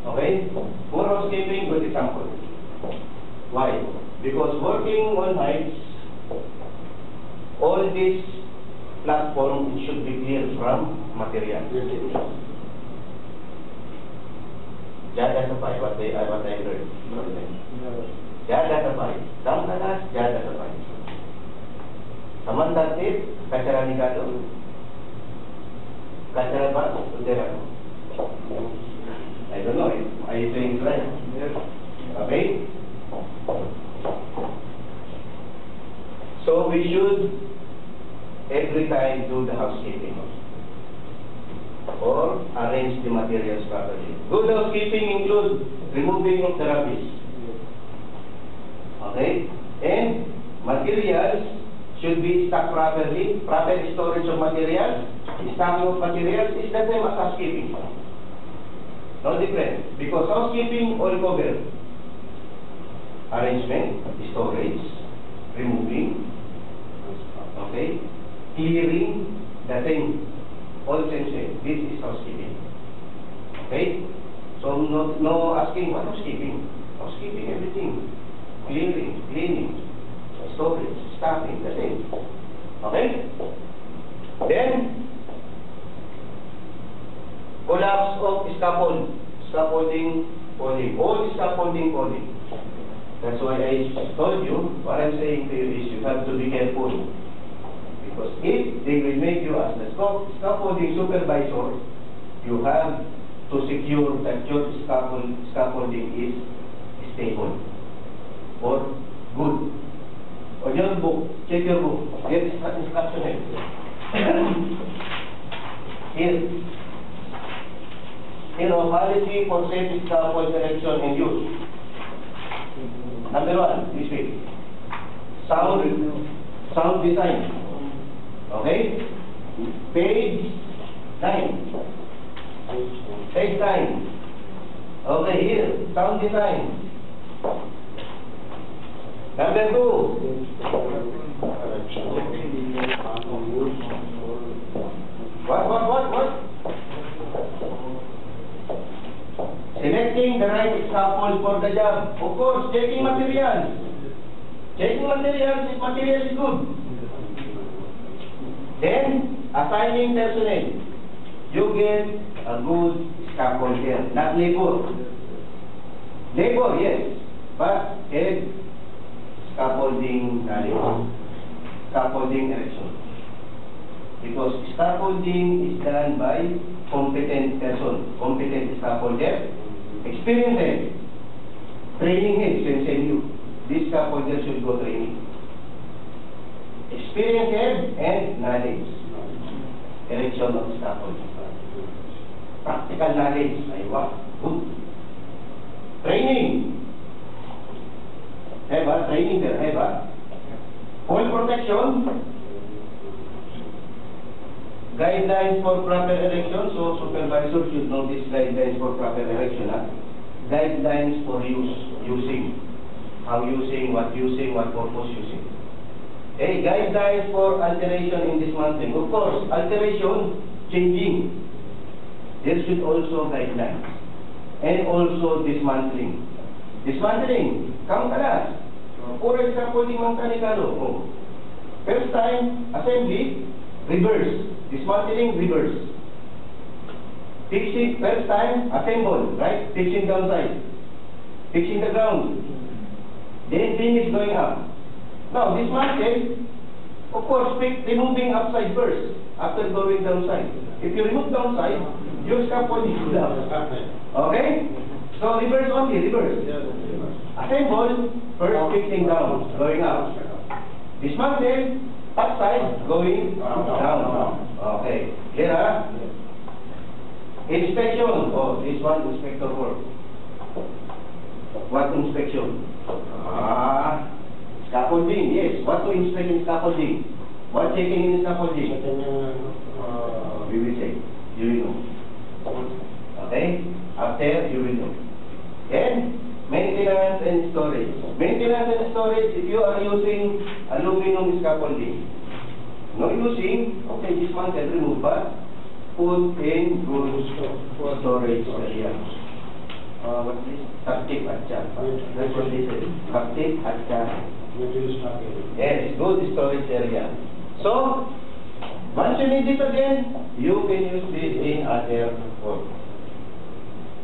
Okay? For housekeeping, good example. Why? Because working on heights, all this platform should be clear from material. Jada sapay, what I heard. Jada sapay. Samtalas, jada sapay. Samantatit, kacaranikado. Kacarabat, udera. I don't know, are you saying it right? Okay? So we should every time do the housekeeping or arrange the materials properly. Good housekeeping includes removing of the rubbish. Okay? And materials should be stocked properly. Proper storage of materials, stocking of materials is the same as housekeeping. No different. Because housekeeping all cover arrangement, storage, removing, okay, clearing the thing, all same. This is housekeeping. Okay? So no asking what housekeeping? Housekeeping everything. Cleaning, storage, stocking, the same. Okay? Then collapse of scaffolding falling. All scaffolding falling. That's why I told you, what I'm saying to you is you have to be careful. Because if they will make you as the scaffolding supervisor, you have to secure that your scaffolding is stable or good. On your book, check your book, get instruction here. Policy for safe scaffold erection and use. Number 1, this way. Sound design. Okay? Page 9. Page 9. Okay, here. Sound design. Number 2. What? Selecting the right scaffold for the job. Of course, checking materials. Checking materials, if material is good. Then, assigning personnel. You get a good scaffold here. Not labor. Labor, yes. But, scaffolding erection. Because scaffolding is done by competent person, competent scaffolder, experienced, training head, same you. This scaffolder should go training. Experience and knowledge. Erection of scaffolding. Practical knowledge. Aywa. Good. Training. Training there. Fall protection. Guidelines for proper erection. So supervisor should know these guidelines for proper erection. Guidelines for using. How using, what purpose using. Guidelines for alteration in dismantling. Of course, alteration, changing. There should also guidelines. And also dismantling. Dismantling, come kalas. For example, mangkanikado. First time, assembly, reverse. Dismantling, reverse. Fixing, first time, assemble, right? Fixing downside. Fixing the ground. Then finish going up. Now, dismantle, of course, removing upside first, after going downside. If you remove downside, your scaffolding is down. Okay? So, reverse only, reverse. Assemble, first fixing down, going up. Dismantle, upside, going down. Okay. Here, inspection. Oh, this one, inspector work. What inspection? Scaffolding, yes. What to inspect in scaffolding? What checking in scaffolding? We will check. You will know. Okay? After, you will know. And maintenance and storage. Maintenance and storage, if you are using aluminum scaffolding, no using, okay, dismantle, remove, but put in good storage area. What is Active Hatcha. That's what they say. Active Hatcha. material storage? Yes, good storage area. So, once you need it again, you can use this in other work.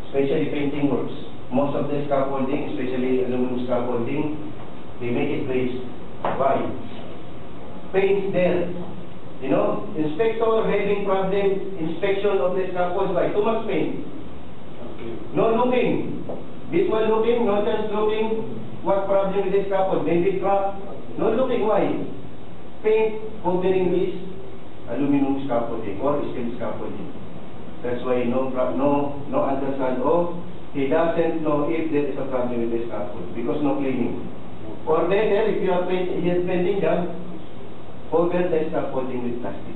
Especially painting works. Most of the scaffolding, especially aluminum scaffolding, they make it glazed. Why? Paint there. You know, inspector having problem, inspection of the scaffolds, why? Too much paint. Okay. No looking. This one looking, no chance looking. What problem with the scaffold? Maybe crack. No looking, why? Paint covering this aluminum scaffolding or steel scaffolding. That's why no understand. Oh, he doesn't know if there is a problem with the scaffold because no cleaning. Or better, if you are painting down, cover the scaffolding with plastic.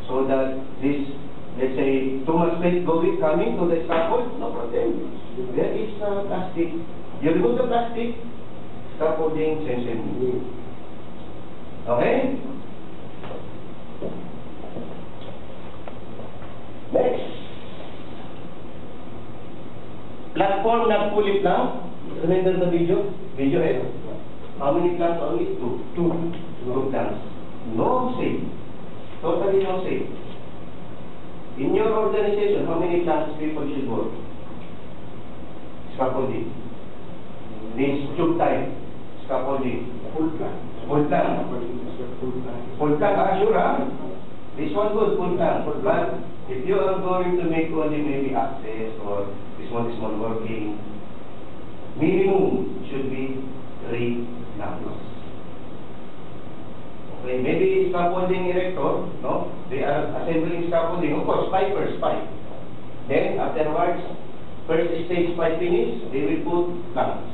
So that this, let's say, too much paint coming to the scaffold, no problem. There is plastic. You remove the plastic, scaffolding, same. Okay? Next. Platform not fully plank. Remember the video? Video head. How many planks only? Two planks. No safe. Totally no safe. In your organization, how many planks people should work? Scaffolding. This tube type. Scaffolding. Full plan. Full plank. Full plank, sure, huh? This one good, full plank. But if you are going to make only maybe access or small working, minimum should be 3 planks. Okay, maybe scaffolding erector, no? They are assembling scaffolding, of course, pipers, pipe. Then afterwards, first stage pipe finish, they will put planks.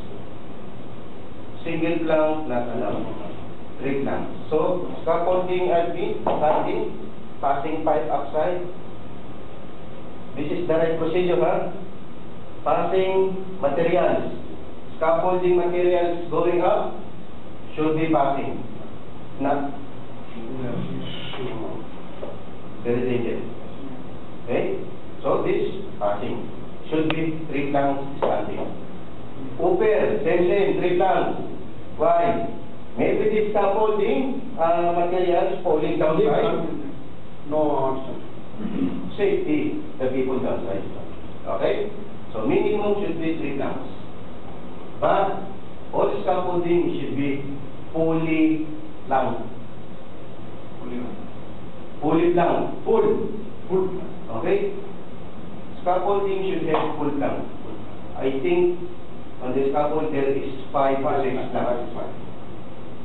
Single plank, not allowed. 3 planks. So, scaffolding admin, starting, passing pipe upside. This is the right procedure, huh? Passing materials. Scaffolding materials going up should be passing. Not very dangerous. Okay? So this passing should be 3 planks standing. Upper, same, 3 planks. Why? Maybe this scaffolding materials falling downside. No answer. Safety the people downside. Okay? So minimum should be 3 planks. But all scaffolding should be fully plank. Fully plank. Full. Okay? Scaffolding should have full plank. I think on the scaffold there is 5 or 6 planks.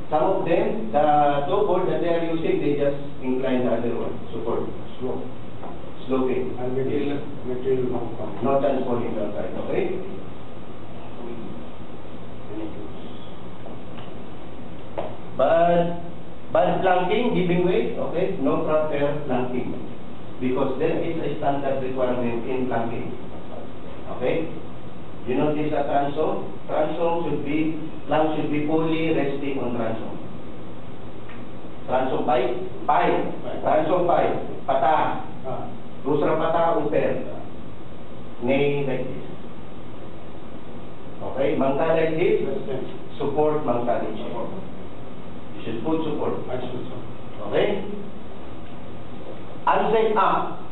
Some of them, the two board that they are using, they just incline the other one. Support. Sloping. And material Not falling downside. Okay? But planking, giving way, okay, no proper planking. Because there is a standard requirement in planking. Okay? You notice a transom? Transom should be, plank should be fully resting on transom. Transom pipe, transom pipe, pata. Dusra pata, upper. Knee like this. Okay? Mangka like this, support mangka like this. You should put support. Okay? Unsafe up.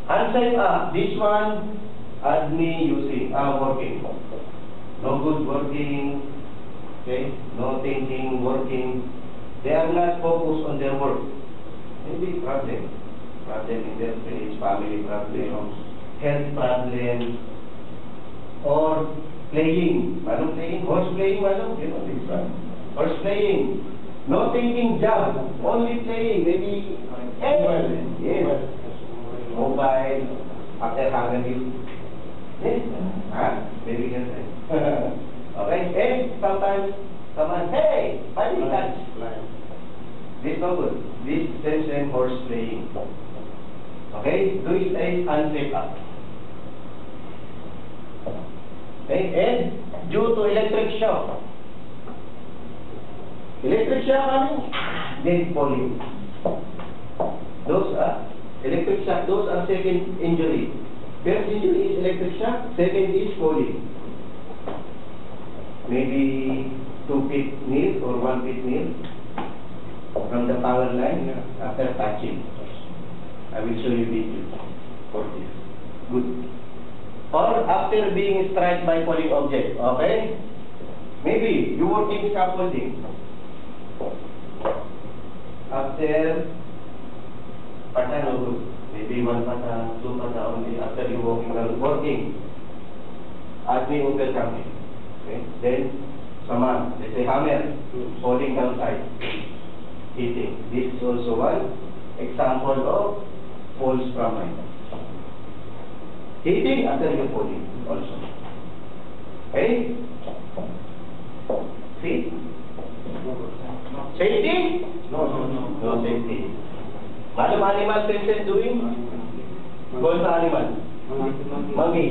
Unsafe up. This one, admin using, working. No good working. Okay? No thinking, working. They are not focused on their work. Maybe problem. Problem in their place, family problem, health problem, or playing. Manong playing? Horse playing, manong? You know this one. Horse playing. No thinking job, only playing, maybe yes. Mobile, after hungry. Yes. Maybe can say. Okay, and sometimes someone, hey, funny touch. This is no good. This same horse playing. Okay, do it as unsafe up. Okay, and due to electric shock. Electric shock coming, then falling. Those are electric shock, those are second injury. First injury is electric shock, second is falling. Maybe 2 feet near or 1 feet near from the power line after touching. I will show you video for this. Good. Or after being struck by falling object. Okay? Maybe you working scaffolding. After pata, maybe 1 pata, 2 pata only after you working. Admin will come in. Okay? Then someone, let's say hammer, falling downside, hitting. This is also one example of falls from height. Hitting after you falling also. Okay? See? Safety? No safety. Madam animal senses doing? Call the animal. Monkey.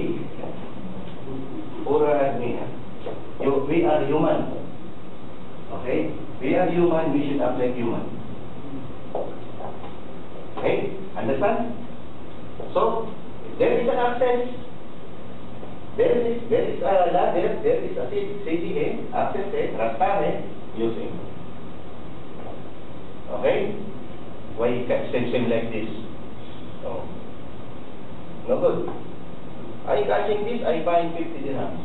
Or me. We are human. Okay? We are human, we should act like human. Okay? Understand? So, there is an access. There is a city access rasta using. Okay? Why you catch him like this? Oh. No good. I catching this, I find 50 dirhams.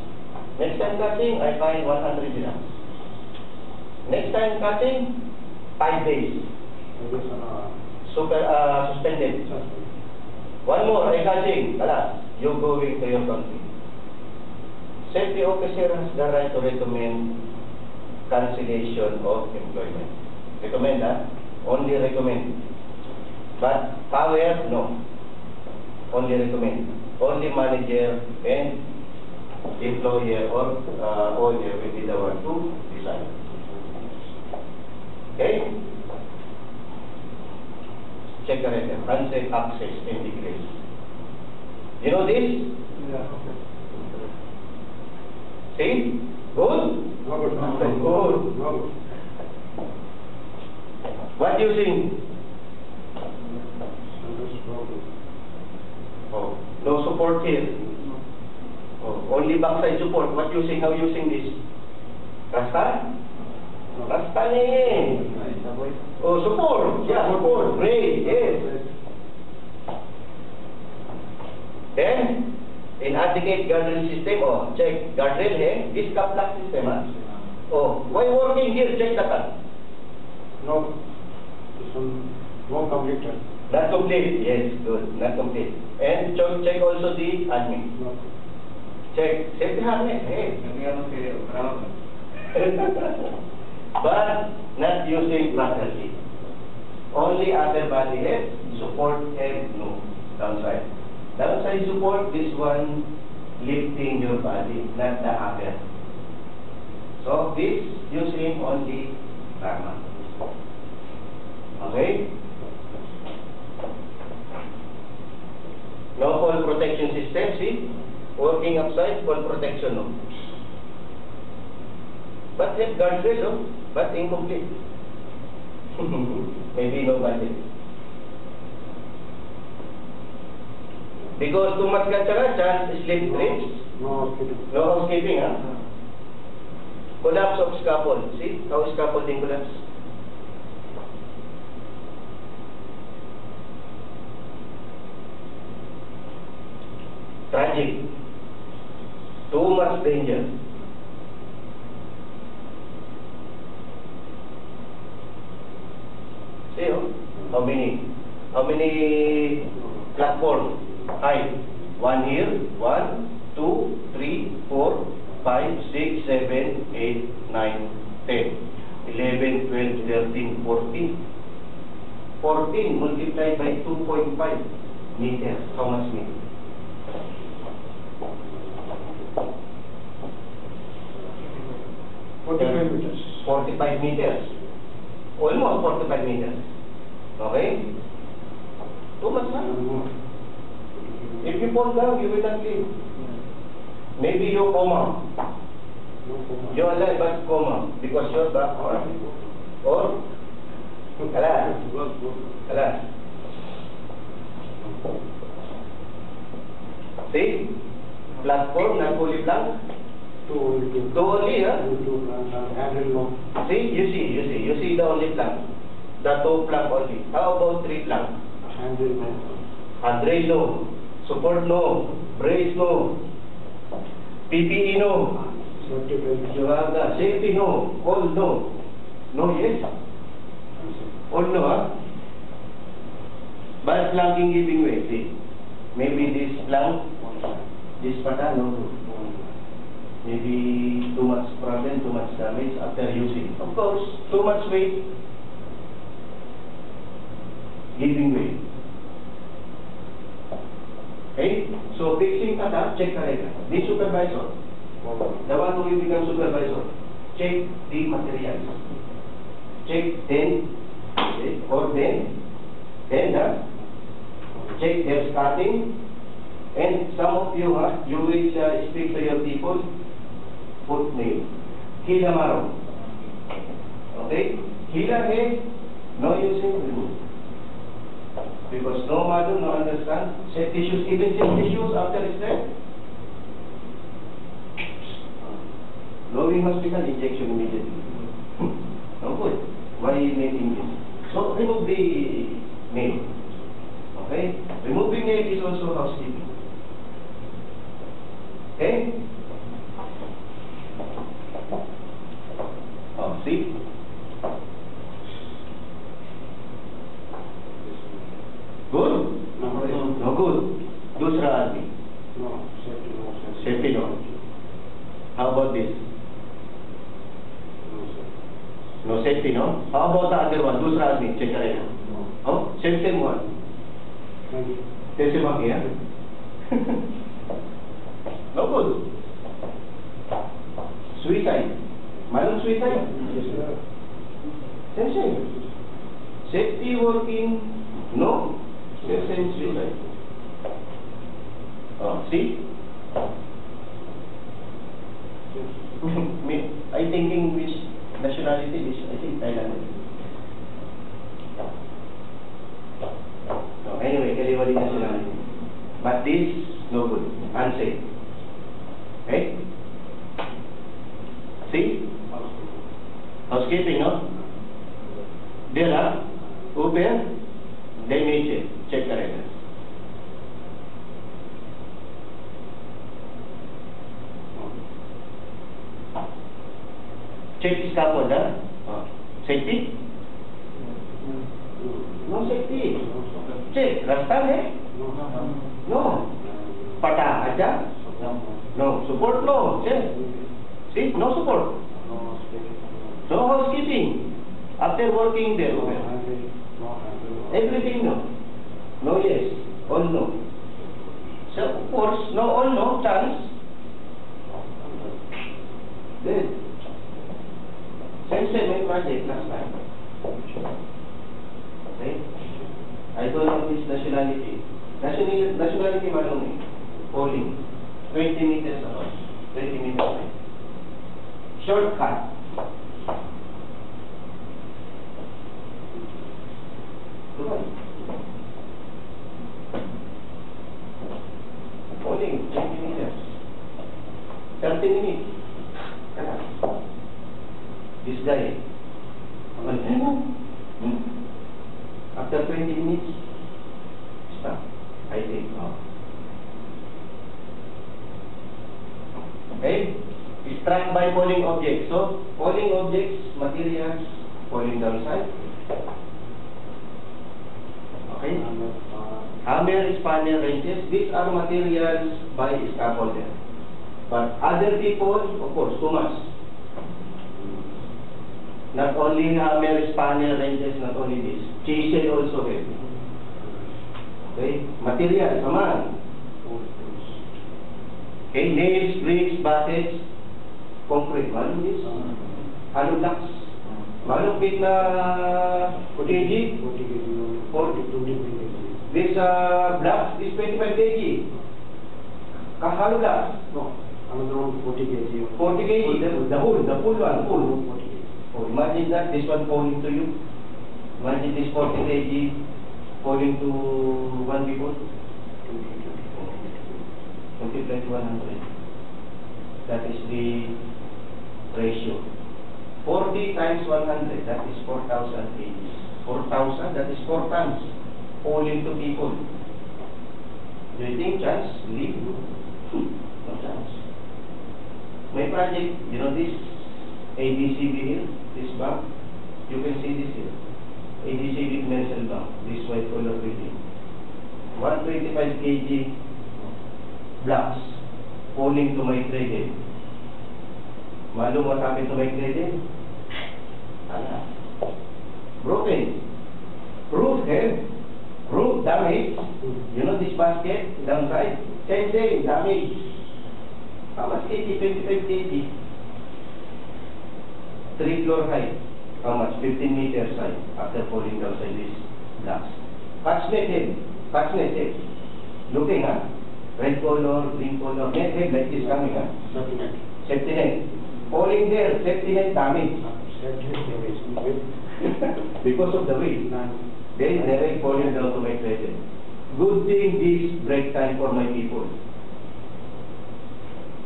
Next time catching, I find 100 dirhams. Next time catching, 5 days. Suspended. One more, I catching. You're going to your country. Safety officer has the right to recommend cancellation of employment. Recommend, only recommend. But power, no. Only recommend. Only manager and employer or owner will be the one to decide. Okay? Check the record. Unsafe access and decrease. You know this? Yeah, okay. See? Good? No good. Good. No good. What do you think? Oh, no support here. Oh, only backside support. What using? How using this? Rasta? Rasta ni. Oh, support. Yeah, support. Great. Yes. Then, inadequate guardrail system. Oh, check. Guardrail here. This cap-lock system. Oh, why working here? Check the cap. No. This one, no completed. Not complete. Yes, good. Not complete. And check also the admin. No. Check. Safety harness. Hey. But not using properly. Only upper body head, support head, no. Downside. Downside support, this one lifting your body, not the upper. So this using only Rama. Okay? No fall protection system, see? Working upside, fall protection, no. But have guardrail, no? But incomplete. Maybe no budget. Because too much chance slip trips. No housekeeping. No housekeeping, huh? Collapse of scaffold. See how scaffolding collapse? Tragic. Too much danger. See how many platform height? 1 here, 1, 2, 3, 4, 5, 6, 7, 8, 9, 10, 11, 12, 13, 14. 14 multiplied by 2.5 meters. How much meter? meters. 45 meters. Almost 45 meters. Okay? Too much, huh? No. If you fall down, you will not live. Maybe you coma. No. You're alive but coma because you're back or alas. Alas. See? Platform, not fully plank. Two only two. Two only, huh? Two plants and handle no. See? You see the only plank. The two plank only. How about three plank? Handle no. Handrail no. Support no. Brace no. PPE no. Safety belt. You have the safety no. All no. No, yes? All no, huh? But planking giving way, see? Maybe this plank, this pata, no. Maybe too much problem, too much damage after using. Of course, too much weight, giving way. Okay? So fixing pata, check talaga. This supervisor, the one who will become supervisor, check the materials. Check 10, okay, or 10, check their starting, and some of you, you will speak to your people, put name, Hila Maro. Okay? Hila hai, no using, remove. Because no mother, no understand, set tissues, even set tissues after stress. Blowing hospital, injection immediately. No good. Why making this? So remove the nail. Okay? Removing nail is also housekeeping. Okay? Oh, see? Good? No good. Dusra आदमी. No, safety no. Safety no. How about this? No, sir. No safety, no? How about the other one? दूसरा आदमी check करेगा. No. Oh, same one. Thank you. कैसे मांगे यार? No good. Suicide. मालूम suicide? Yes, sir. Same. Safety working, no. Same suicide. Oh, see? Me, I thinking which nationality is, I think Thailand. No, anyway, everybody nationality. But this, no good. Unsafe. Okay? See? Housekeeping, no? There, ऊपर, दे नीचे, check करेगा. Check scaffolder. Safety? No safety. Check. Rasta है? No. Pata aja? No. Support no. Check. See? No support. No housekeeping. After working there. Everything no. No yes. All no. So of course no all no chance. Then. Same project last time. Okay? I don't know this nationality. Nationality malum eh. Polling. 20 meters or 20 meters. Shortcut. Polling 20 meters. 30 minutes. This guy. After 20 minutes, stop. I take off. Okay? Struck by falling objects. So, falling objects, materials, falling downside. Okay? Hammer, spanner, wrenches. These are materials by scaffolder. But other people, of course, too much. Not only hammer, spanner, wrenches, not only this. Chisel also heavy. Okay? Material, come on. Okay, nails, bricks, buckets, concrete. Malum this? Hollow blocks. Malum big na kg? 40 kg. This blocks is 25 kg. Hollow blocks? No, another one 40 kg. 40 kg, the full one, full. 40 kg. Oh, imagine that, this one falling to you. Imagine this 40 kg falling to one people. 100. That is the ratio. 40 times 100, that is 4,000 kg. 4,000, that is 4 tons. Falling to people. Do you think chance? Believe? No chance. My project, you know this ADCB here, this bank, you can see this here. ADCB Mental Bank, this white color building. 125 kg blocks falling to my credit. Malum what happened to my credit? Broken. Roof head. Roof damage. You know this basket downside? Same thing, damage. How much? 80, 25 kg. 3 floor height. How much? 15 meters high after falling downside this blocks. Patch net head. Patch net head. Looking, huh? Red color, green color. Net head like this coming, huh? Safety net. Safety net. Falling there, safety net damage. Safety net damage. Because of the weight. There is never falling down to my credit. Good thing this break time for my people.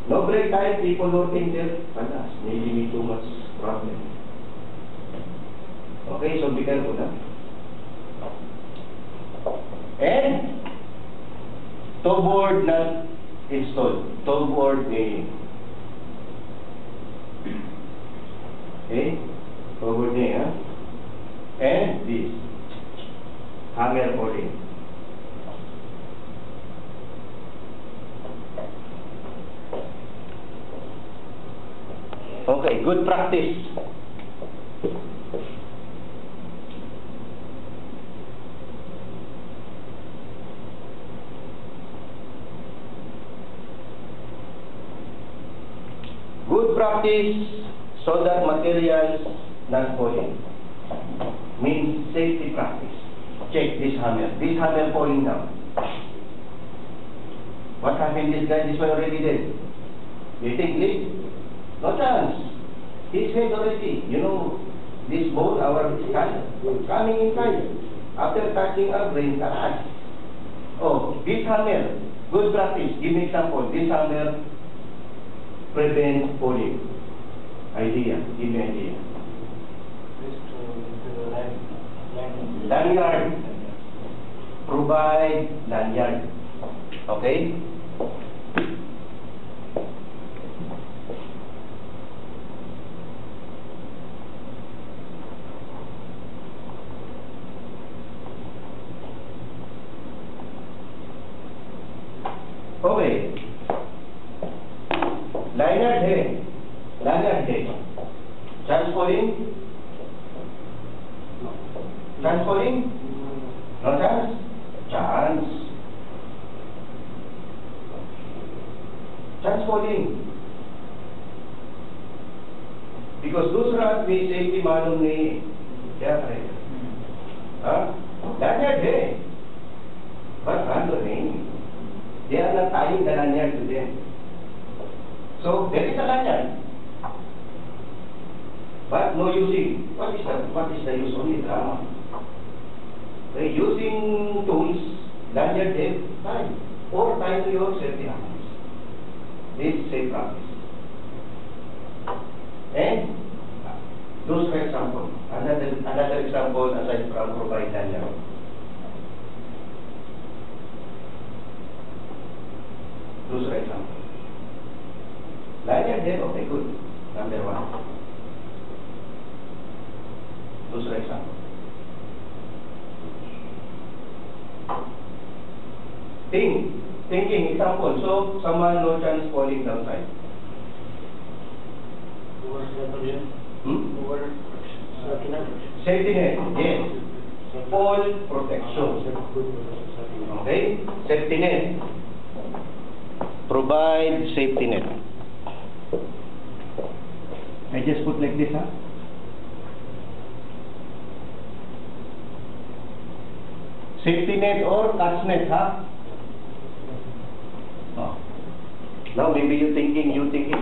No break time, people working there. Alas, maybe me too much problem. Okay, so be careful, huh? And toe board not installed. Toe board nailing. Okay? Toe board nailing, huh? And this. Hammer boarding. Okay, good practice. Good practice so that materials not falling. Means safety practice. Check this hammer. This hammer falling down. What happened this guy? This one already dead. You think this? No chance. He's dead already. You know, this bone, our skull, coming inside. After touching our brain, crash. Oh, this hammer. Good practice. Give me example. This hammer prevent falling. Idea. Give me idea. Lanyard. Provide lanyard. Okay? Okay. Lanyard है. Lanyard है. Chance falling? Chance falling? No chance? Chance. Chance falling. Because दूसरा आदमी safety मालूम नहीं है. क्या करेगा? हाँ? Lanyard है. पर मालूम नहीं. They are not tying the lanyard to them. So there is a lanyard. But no using. What is the use? Only drama. By using tools, lanyard is fine. Or tie to your safety harness. This is safe practice. And those for example, another example aside from provide lanyard. Those for example. Lanyard है, okay, good. Number one. दूसरा example. Thinking example. So someone no chance falling downside. Safety net. Yes. Fall protection. Okay. Safety net. Provide safety net. I just put like this, huh? Safety net or catch net, huh? Oh. Now maybe you're thinking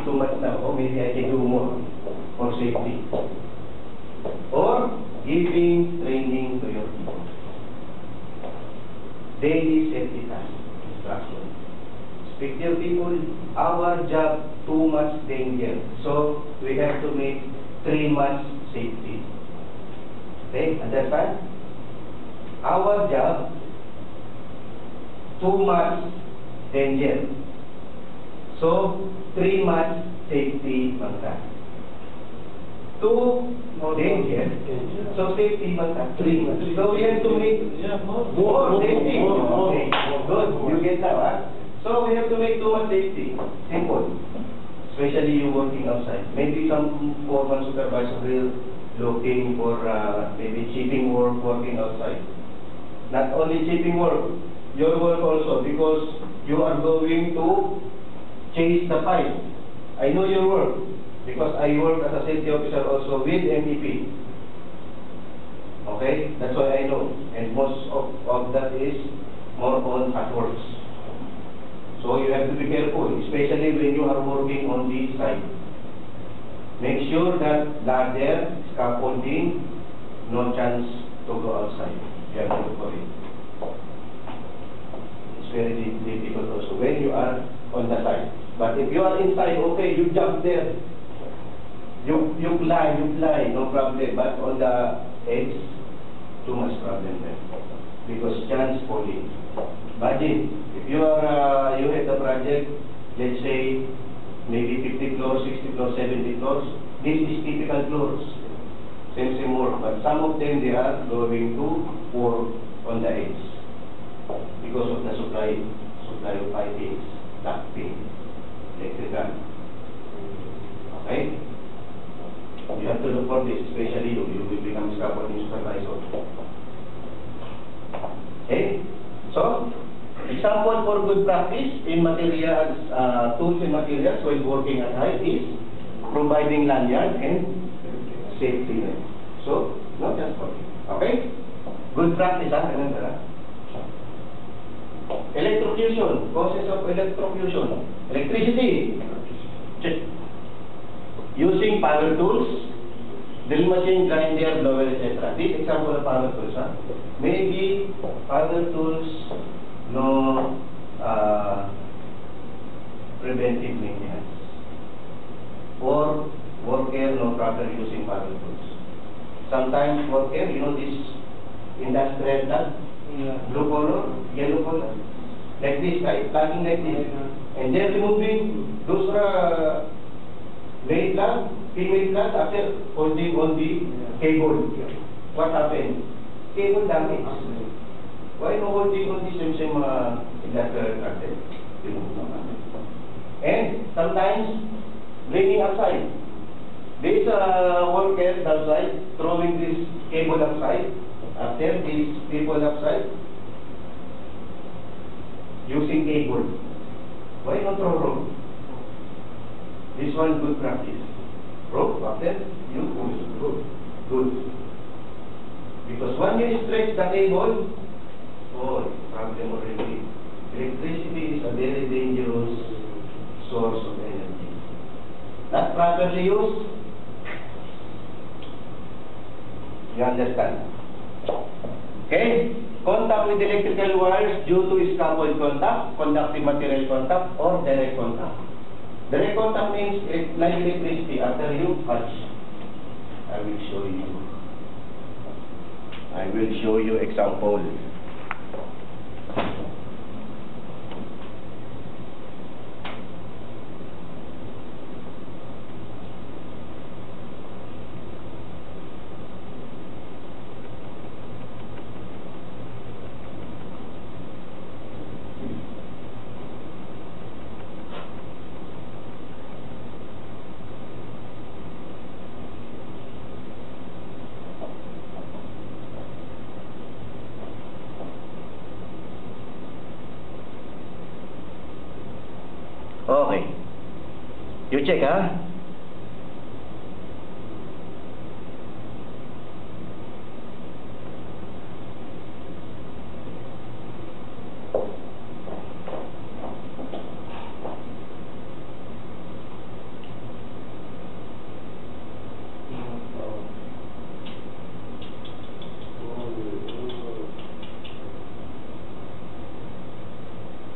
too much now. Oh, maybe I can do more for safety. Or giving training to your people. Daily safety task instruction. Speak to people, our job, too much danger. So, we have to make 3 months safety. Okay, understand? Our job, too much danger. So, 3 months safety bangka. Too danger. So, safety bangka. 3 months. So, we have to make more safety. Okay, good. You get that, huh? So, we have to make too much safety. Simple. Especially you working outside. Maybe some foreman supervisor will looking for maybe chipping work working outside. Not only chipping work, your work also, because you are going to chase the pipe. I know your work because I work as a safety officer also with MEP. Okay, that's why I know, and most of that is more on hard works. So you have to be careful, especially when you are working on the site. Make sure that ladder, scaffolding, no chance to go outside. You have to look for it. It's very difficult also when you are on the side. But if you are inside, okay, you jump there. You fly, no problem. But on the edge, too much problem there. Because chance falling. Imagine, if you are, you have the project, let's say, maybe 50 floors, 60 floors, 70 floors, this is typical floors. Same more. But some of them, they are going to work on the edge. Because of the supply of piping, ducting, electrical. Okay? You have to look for this, especially you will become scaffolding supervisor. Okay? So, example for good practice in materials, tools and materials when working at height is providing lanyard and safety net. So, not just working. Okay? Good practice, remember. Electrocution, process of electrocution. Electricity. Check. Using power tools, drill machine, grinder, blower, etc. This example of power tools. Maybe power tools, no preventive maintenance. Or worker, no proper using power tools. Sometimes worker, you know this industrial tag, blue color, yellow color, like this, right? Plugging like this. And they're removing those male plug, female plug after holding on the cable. What happened? Cable damage. Why no holding on the same industrial cartel? And sometimes bringing outside. This worker outside, throwing this cable outside. After these people outside, using cable. Why not throw rope? This one good practice. Rope, after you use rope. Good. Because when you stretch the cable, oh, problem already. Electricity is a very dangerous source of energy. Not properly used. You understand? Okay? Contact with electrical wires due to scaffold contact, conductive material contact, or direct contact. Direct contact means like electricity after you touch. I will show you. I will show you example. Okay. You check, huh?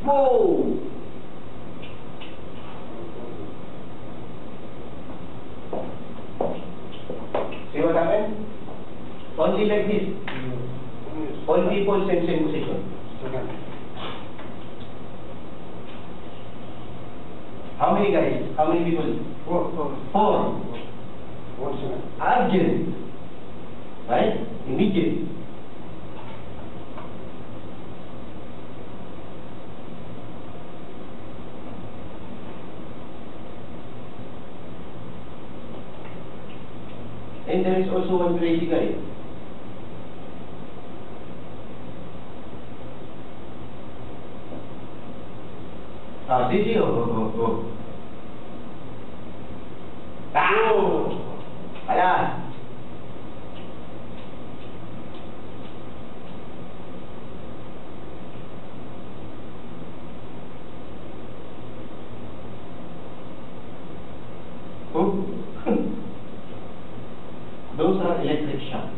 Whoa! Only like this. All people same position. How many guys? How many people? Four. Urgent. Right? Immediate. And there is also one crazy guy. Sisi, oh. Ala. Oh. Those are electric shock.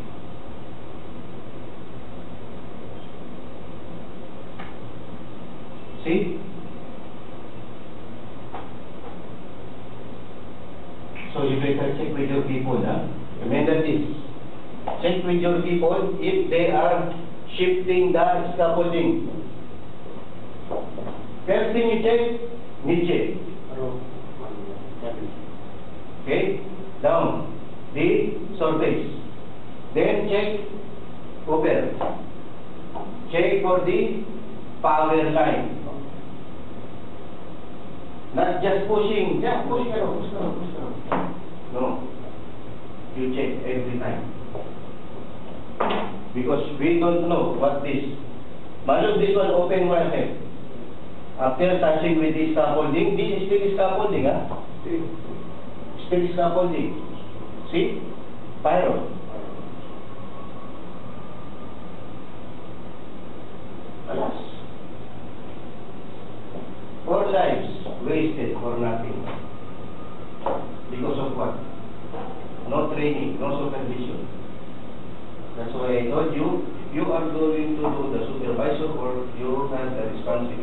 See? So you better check with your people, huh? Remember this. Check with your people if they are shifting the scaffolding. First thing you check, niche. Okay? Down. The surface. Then check upper. Check for the power line. Not just pushing. Yeah, push. No. You check every time. Because we don't know what this. Malum this one open wire. After touching with the scaffolding, this is still scaffolding, huh? Still scaffolding. See? Pyro. Alas. 4 lives wasted for nothing. Because of what? No training, no supervision. That's why I told you, you are going to do the supervisor or you have the responsibility.